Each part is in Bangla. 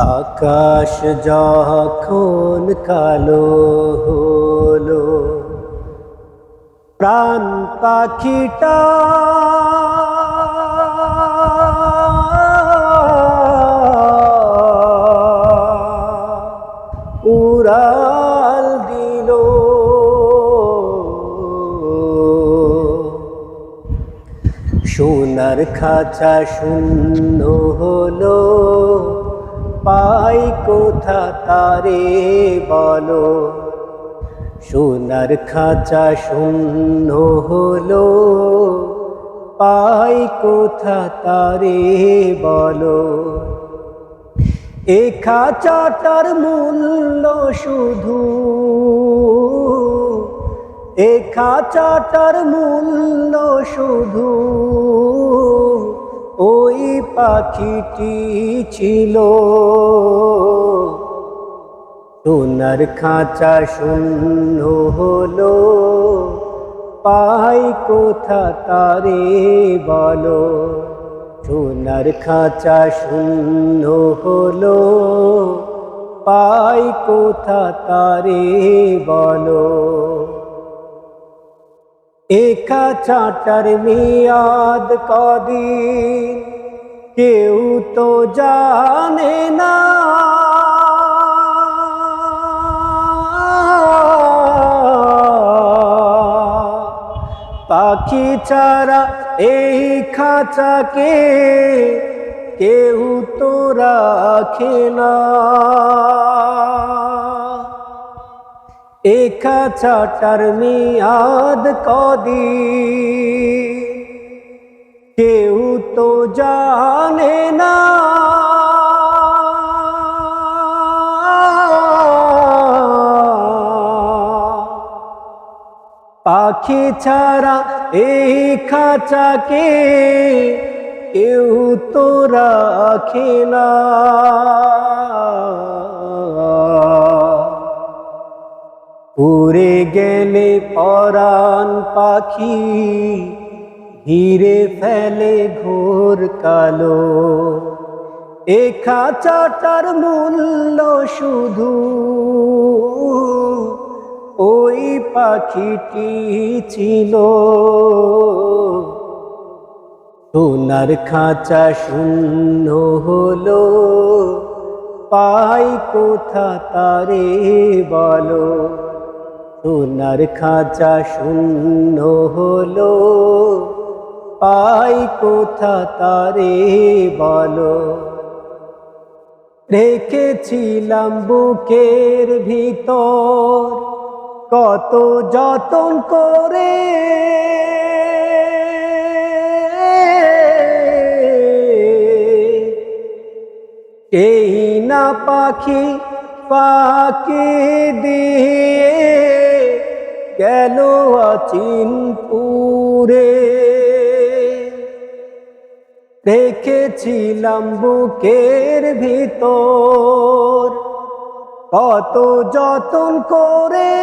আকাশ যখন কালো হলো, প্রাণ পাখিটা উড়াল দিল। সোনার খাঁচা শূন্য হলো, পাই কোথা তারে বলো। সোনার খাঁচা শূন্য হলো, পাই কোথা তারে বলো। এ খাঁচাটার মূল্য শুধু, এ খাঁচাটার মূল্য শুধু ওই পাখিটি ছিল। সোনার খাঁচা শূন্য হলো, পাই কোথা তারে বলো। সোনার খাঁচা শূন্য হলো, পাই কোথা তারে বলো। এ খাঁচাটার মেয়াদ কদিন কেউ তো জানে না। পাখি ছাড়া এই খাঁচাকে কেউ তো রাখে না। এ খাঁচাটার মেয়াদ কদিন কেউ তো জানে না। পাখি ছাড়া এই খাঁচাকে কেউ তো রাখে না। উড়ে গেলে পরাণ পাখি ঘিরে ফেলে ঘোর কালো। এ খাঁচাটার মূল্য শুধু ওই পাখিটি ছিল। সোনার খাঁচা শূন্য হলো, পাই কোথা তারে বলো। সোনার খাঁচা শূন্য হলো, পাই কোথা তারে বলো। রেখেছিলাম বুকের ভিতর কত যতন করে। এই না পাখি পাখি দিয়ে গেল অচিনপুরে। রেখেছিলাম বুকের ভিতর কত যতন করে।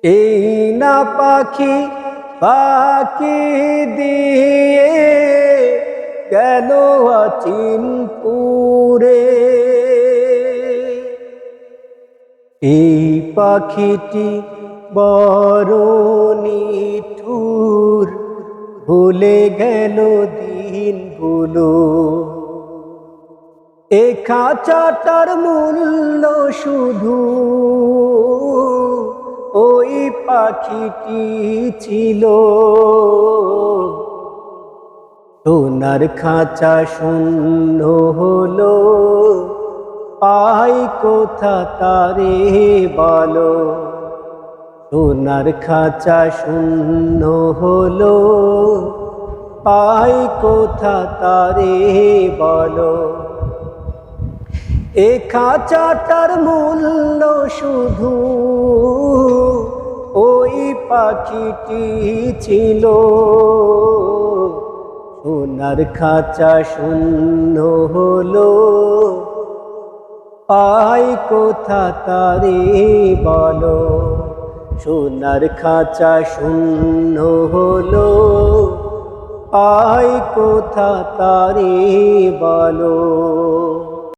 এই না পাখি পাখি দিয়ে গেল অচিনপুরে। এই পাখিটি বড় নিঠুর, ভুলে গেল দিনগুলো। এ খাঁচাটার মূল্য শুধু ওই পাখিটি ছিল। সোনার খাঁচা শূন্য হলো, পাই কোথা তারে বলো। সোনার খাঁচা শূন্য হলো, পাই কোথা তারে বলো। এ খাঁচাটার মূল্য শুধু ওই পাখিটি ছিল। সোনার খাঁচা শূন্য হলো, পাই কোথা তারে বলো। সোনার খাঁচা শূন্য হলো, আয় কোথা তারে বলো।